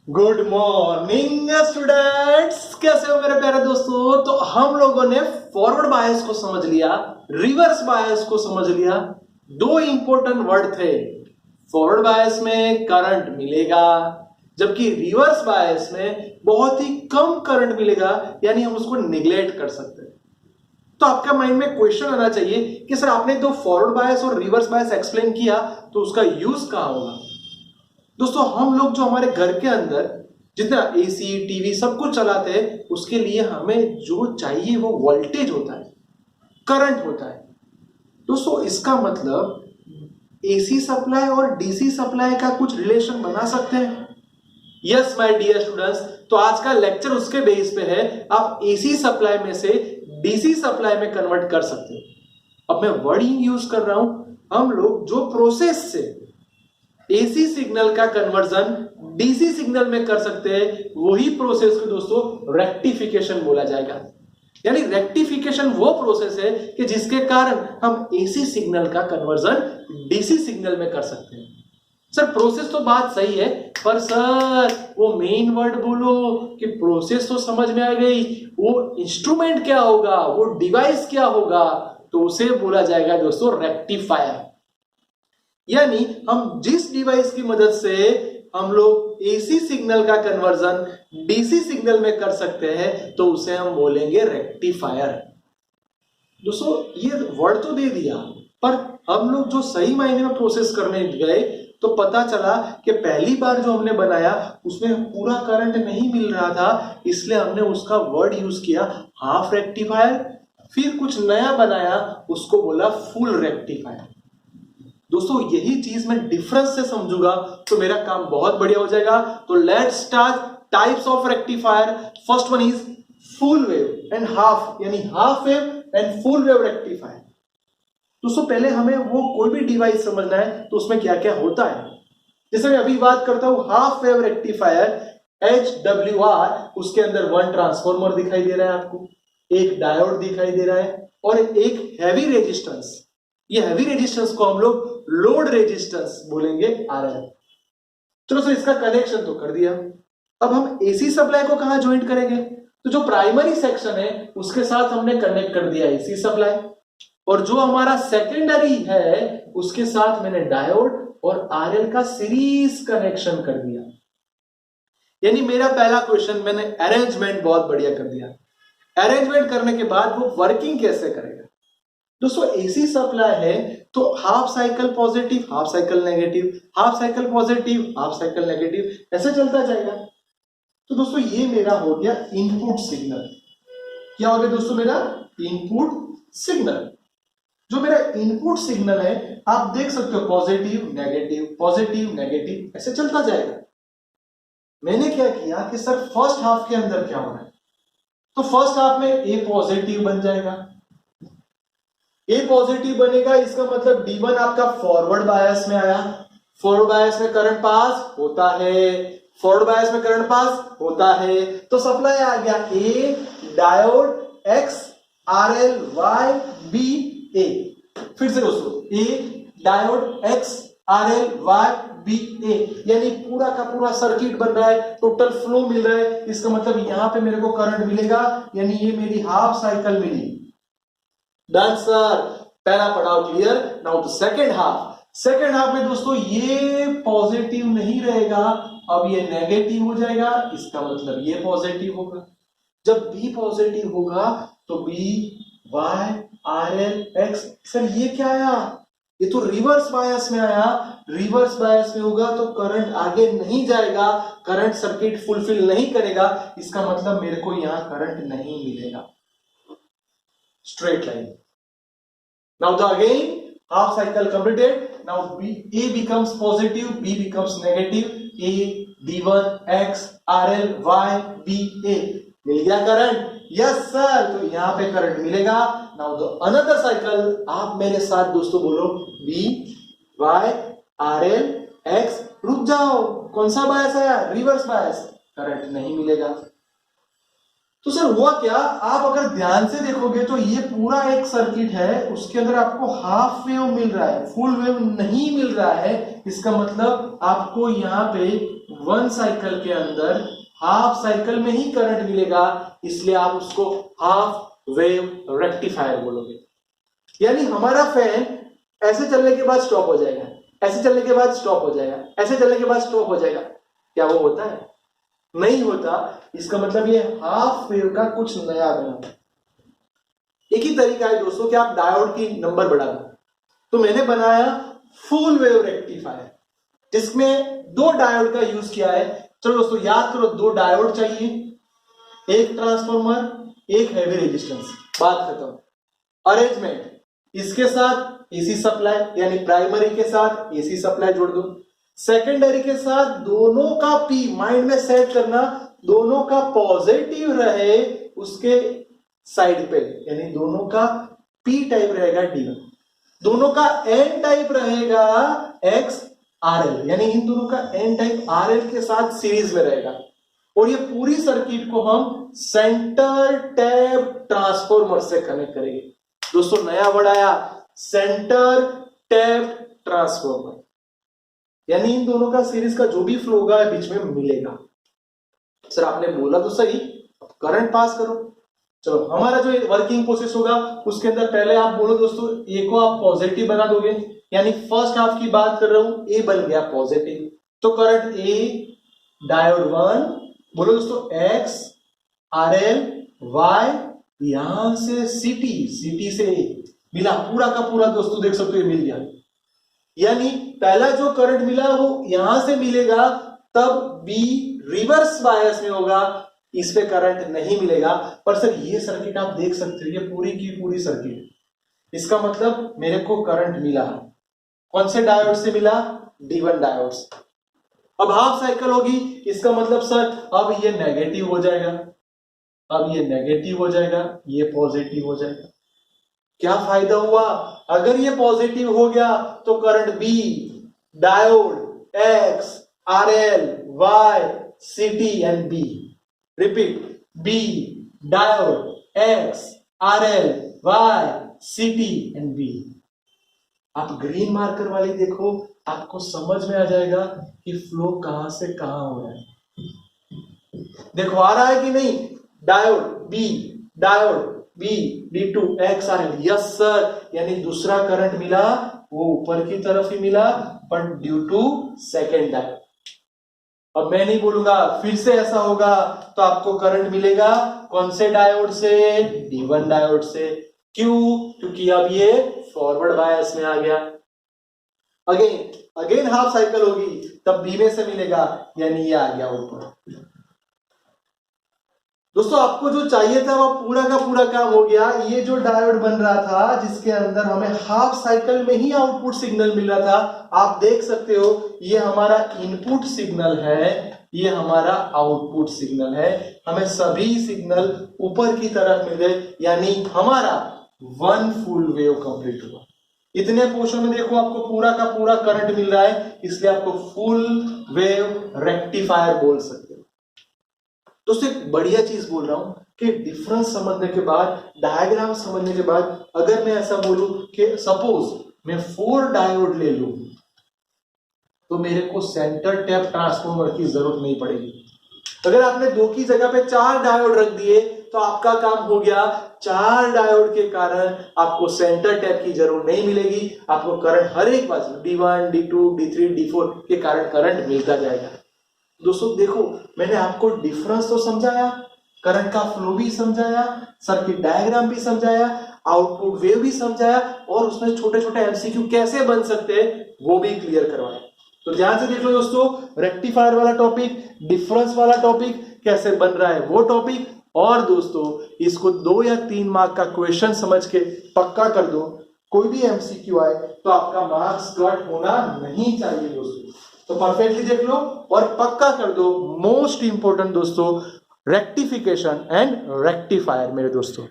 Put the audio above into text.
Good morning students, कैसे हो मेरे प्यारे दोस्तों। तो हम लोगों ने फॉरवर्ड बायस को समझ लिया, रिवर्स बायस को समझ लिया। दो इंपॉर्टेंट वर्ड थे। फॉरवर्ड बायस में करंट मिलेगा, जबकि रिवर्स बायस में बहुत ही कम करंट मिलेगा, यानी हम उसको निगलेक्ट कर सकते हैं। तो आपका माइंड में क्वेश्चन आना चाहिए कि सर आपने तो फॉरवर्ड बायस और रिवर्स बायस एक्सप्लेन किया, तो उसका यूज कहां होगा। दोस्तों, हम लोग जो हमारे घर के अंदर जितना एसी टीवी सब कुछ चलाते हैं, उसके लिए हमें जो चाहिए वो वोल्टेज होता है, करंट होता है। दोस्तों, इसका मतलब एसी सप्लाई और डीसी सप्लाई का कुछ रिलेशन बना सकते हैं। यस माय डियर स्टूडेंट्स, तो आज का लेक्चर उसके बेस पे है। आप एसी सप्लाई में से डीसी सप्लाई में कन्वर्ट कर सकते हो। अब मैं वर्डिंग यूज कर रहा हूं, हम लोग जो प्रोसेस से एसी सिग्नल का कन्वर्जन डीसी सिग्नल में कर सकते हैं, वही प्रोसेस को दोस्तों रेक्टिफिकेशन बोला जाएगा। यानी रेक्टिफिकेशन वो प्रोसेस है कि जिसके कारण हम एसी सिग्नल का कन्वर्जन डीसी सिग्नल में कर सकते हैं। सर प्रोसेस तो बात सही है, पर सर वो मेन वर्ड बोलो कि प्रोसेस तो समझ में आ गई, वो इंस्ट्रूमेंट क्या होगा, वो डिवाइस क्या होगा, तो उसे बोला जाएगा दोस्तों रेक्टिफायर। यानी हम जिस डिवाइस की मदद से हम लोग एसी सिग्नल का कन्वर्जन डीसी सिग्नल में कर सकते हैं, तो उसे हम बोलेंगे रेक्टिफायर। दोस्तों, ये वर्ड तो दे दिया, पर हम लोग जो सही मायने में प्रोसेस करने गए तो पता चला कि पहली बार जो हमने बनाया उसमें पूरा करंट नहीं मिल रहा था, इसलिए हमने उसका वर्ड यूज किया हाफ रेक्टिफायर। फिर कुछ नया बनाया, उसको बोला फुल रेक्टिफायर। दोस्तों, यही चीज मैं डिफरेंस से समझूंगा तो मेरा काम बहुत बढ़िया हो जाएगा। तो let's start types of rectifier. First one is full wave and half, यानी half wave and full wave rectifier. दोस्तों, पहले हमें वो कोई भी डिवाइस समझना है तो उसमें क्या क्या होता है। जैसे मैं अभी बात करता हूं हाफ वेव रेक्टिफायर HWR, उसके अंदर वन ट्रांसफॉर्मर दिखाई दे रहा है आपको, एक डायोड दिखाई दे रहा है और एक हैवी रेजिस्टेंस। ये हैवी रेजिस्टेंस को हम लोग लोड रेजिस्टेंस बोलेंगे RL। चलो सर, इसका कनेक्शन तो कर दिया। अब हम एसी सप्लाई को कहां ज्वाइन करेंगे, तो जो प्राइमरी सेक्शन है उसके साथ हमने कनेक्ट कर दिया एसी सप्लाई, और जो हमारा सेकेंडरी है उसके साथ मैंने डायोड और RL का सीरीज कनेक्शन कर दिया। यानी मेरा पहला क्वेश्चन, मैंने अरेंजमेंट बहुत बढ़िया कर दिया। अरेंजमेंट करने के बाद वो वर्किंग कैसे करेगा। दोस्तों, एसी सप्लाई है तो half cycle positive, half cycle negative, half cycle positive, half cycle negative, ऐसे चलता जाएगा। तो दोस्तों, ये मेरा हो गया इनपुट सिग्नल। क्या हो गया दोस्तों, मेरा इनपुट सिग्नल। जो मेरा इनपुट सिग्नल है आप देख सकते हो पॉजिटिव नेगेटिव, ऐसे चलता जाएगा। मैंने क्या किया कि सर फर्स्ट हाफ के अंदर क्या हो रहा है, तो फर्स्ट हाफ में ए पॉजिटिव बन जाएगा। ए पॉजिटिव बनेगा, इसका मतलब D1 आपका फॉरवर्ड बायस में आया। फॉरवर्ड बायस में करंट पास होता है, फॉरवर्ड बायस में करंट पास होता है, तो सप्लाई आ गया ए diode X RL Y B A। फिर से दोस्तों, ए diode X RL Y B A, यानी पूरा का पूरा सर्किट बन रहा है, टोटल फ्लो मिल रहा है। इसका मतलब यहां पे मेरे को करंट मिलेगा, यानी ये मेरी हाफ साइकिल मिली। डन सर, पहला पड़ाव clear. Now the second half. Second half में दोस्तों ये पॉजिटिव नहीं रहेगा, अब ये नेगेटिव हो जाएगा। इसका मतलब ये पॉजिटिव होगा। जब B पॉजिटिव होगा तो B Y RL X। Sir ये क्या आया, ये तो रिवर्स बायस में आया। रिवर्स बायस में होगा तो करंट आगे नहीं जाएगा, करंट सर्किट फुलफिल नहीं करेगा। इसका मतलब मेरे को यहां करंट नहीं मिलेगा। Straight line. Now the again half cycle completed. Now A becomes positive, B becomes negative. A D1 X RL Y B A, मिल गया करंट। यस सर, तो यहां पे करंट मिलेगा। Now the another cycle, आप मेरे साथ दोस्तों बोलो B Y RL X। रुक जाओ, कौन सा बायस आया, रिवर्स बायस, करंट नहीं मिलेगा। तो सर हुआ क्या, आप अगर ध्यान से देखोगे तो ये पूरा एक सर्किट है, उसके अंदर आपको हाफ वेव मिल रहा है, फुल वेव नहीं मिल रहा है। इसका मतलब आपको यहाँ पे 1 साइकिल के अंदर हाफ साइकिल में ही करंट मिलेगा, इसलिए आप उसको हाफ वेव रेक्टिफायर बोलोगे। यानी हमारा फैन ऐसे चलने के बाद स्टॉप हो जाएगा, ऐसे चलने के बाद स्टॉप हो जाएगा, ऐसे चलने के बाद स्टॉप हो जाएगा। क्या वो होता है? नहीं होता। इसका मतलब ये हाफ वेव का कुछ नया बना। एक ही तरीका है दोस्तों कि आप डायोड की नंबर बढ़ा दो। तो मैंने बनाया फुल वेव रेक्टिफायर, जिसमें 2 डायोड का यूज किया है। चलो दोस्तों याद करो, 2 डायोड चाहिए, एक ट्रांसफार्मर, एक हैवी रेजिस्टेंस, बात खत्म। अरेंजमेंट, इसके साथ एसी सप्लाई, यानी प्राइमरी के साथ एसी सप्लाई जोड़ दो, सेकेंडरी के साथ दोनों का पी माइंड में सेट करना, दोनों का पॉजिटिव रहे उसके साइड पे, यानी दोनों का पी टाइप रहेगा D1, दोनों का एन टाइप रहेगा XRL, यानी इन दोनों का एन टाइप RL के साथ सीरीज में रहेगा। और ये पूरी सर्किट को हम सेंटर टैप ट्रांसफार्मर से कनेक्ट करेंगे। दोस्तों नया वर्ड आया, सेंटर टैप ट्रांसफार्मर, यानी इन दोनों का सीरीज का जो भी फ्लो होगा बीच में मिलेगा। सर आपने बोला तो सही, करंट पास करो। चलो हमारा जो वर्किंग प्रोसेस होगा उसके अंदर पहले आप बोलो दोस्तों, ए को आप पॉजिटिव बना दोगे, यानी फर्स्ट हाफ की बात कर रहा हूं, ए बन गया पॉजिटिव, तो करंट ए डायोड 1, बोलो दोस्तों X RL Y, यहां से CT से मिला, पूरा का पूरा दोस्तों देख सकते हो ये मिल गया। यानी पहला जो करंट मिला वो यहां से मिलेगा, तब B रिवर्स बायस में होगा, इस पे करंट नहीं मिलेगा। पर सर ये सर्किट आप देख सकते हो, ये पूरी की पूरी सर्किट, इसका मतलब मेरे को करंट मिला, कौन से डायोड से मिला? D1 डायोड से। अब हाफ साइकिल होगी, इसका मतलब सर अब ये नेगेटिव हो जाएगा, अब ये नेगेटिव हो जाएगा, ये पॉजिटिव हो जाएगा। क्या फायदा हुआ? अगर ये पॉजिटिव हो गया तो current B diode X RL Y CT and B, repeat, B diode X RL Y CT and B। आप ग्रीन मार्कर वाली देखो, आपको समझ में आ जाएगा कि फ्लो कहां से कहां हो रहा है। देखो आ रहा है कि नहीं? Diode B D2 X RL, yes sir, यानी दूसरा करंट मिला वो ऊपर की तरफ ही मिला, पर ड्यू टू सेकेंड डायोड। अब मैं नहीं बोलूंगा फिर से ऐसा होगा, तो आपको करंट मिलेगा कौन से डायोड से? D1 डायोड से। क्यों? क्योंकि अब ये फॉरवर्ड बायस में आ गया। अगेन हाफ साइकिल होगी, तब B में से मिलेगा, यानी ये आ गया ऊपर। दोस्तों आपको जो चाहिए था वो पूरा का पूरा काम हो गया। ये जो डायोड बन रहा था जिसके अंदर हमें हाफ साइकिल में ही आउटपुट सिग्नल मिल रहा था, आप देख सकते हो ये हमारा इनपुट सिग्नल है, ये हमारा आउटपुट सिग्नल है। हमें सभी सिग्नल ऊपर की तरफ मिल गए, यानी हमारा 1 फुल वेव कंप्लीट हुआ। इतने पोर्शन में देखो आपको पूरा का पूरा करंट मिल रहा है, इसलिए आपको फुल वेव रेक्टिफायर बोल सकते हो। दोस्तों एक बढ़िया चीज बोल रहा हूं कि डिफरेंस समझने के बाद, डायग्राम समझने के बाद, अगर मैं ऐसा बोलूं कि सपोज मैं 4 डायोड ले लूं, तो मेरे को सेंटर टैप ट्रांसफार्मर की जरूरत नहीं पड़ेगी। अगर आपने 2 की जगह पे 4 डायोड रख दिए तो आपका काम हो गया। 4 डायोड के कारण आपको सेंटर टैप की जरूरत नहीं मिलेगी, आपको करंट हर एक बाजू D1 D2 D3 D4 के कारण करंट मिलता जाएगा। दोस्तों देखो मैंने आपको डिफरेंस तो समझाया, करंट का फ्लो भी समझाया, सर्किट डायग्राम भी समझाया, आउटपुट वेव भी समझाया, और उसमें छोटे छोटे एमसीक्यू कैसे बन सकते हैं वो भी क्लियर करवाया। तो ध्यान से देख लो दोस्तों, रेक्टिफायर वाला टॉपिक, डिफरेंस वाला टॉपिक, कैसे बन रहा है वो टॉपिक, और दोस्तों इसको 2 या 3 मार्क का क्वेश्चन समझ के पक्का कर दो। कोई भी एमसीक्यू आए तो आपका मार्क्स कट होना नहीं चाहिए दोस्तों, तो परफेक्टली देख लो और पक्का कर दो। मोस्ट इंपोर्टेंट दोस्तों रेक्टिफिकेशन एंड रेक्टिफायर मेरे दोस्तों।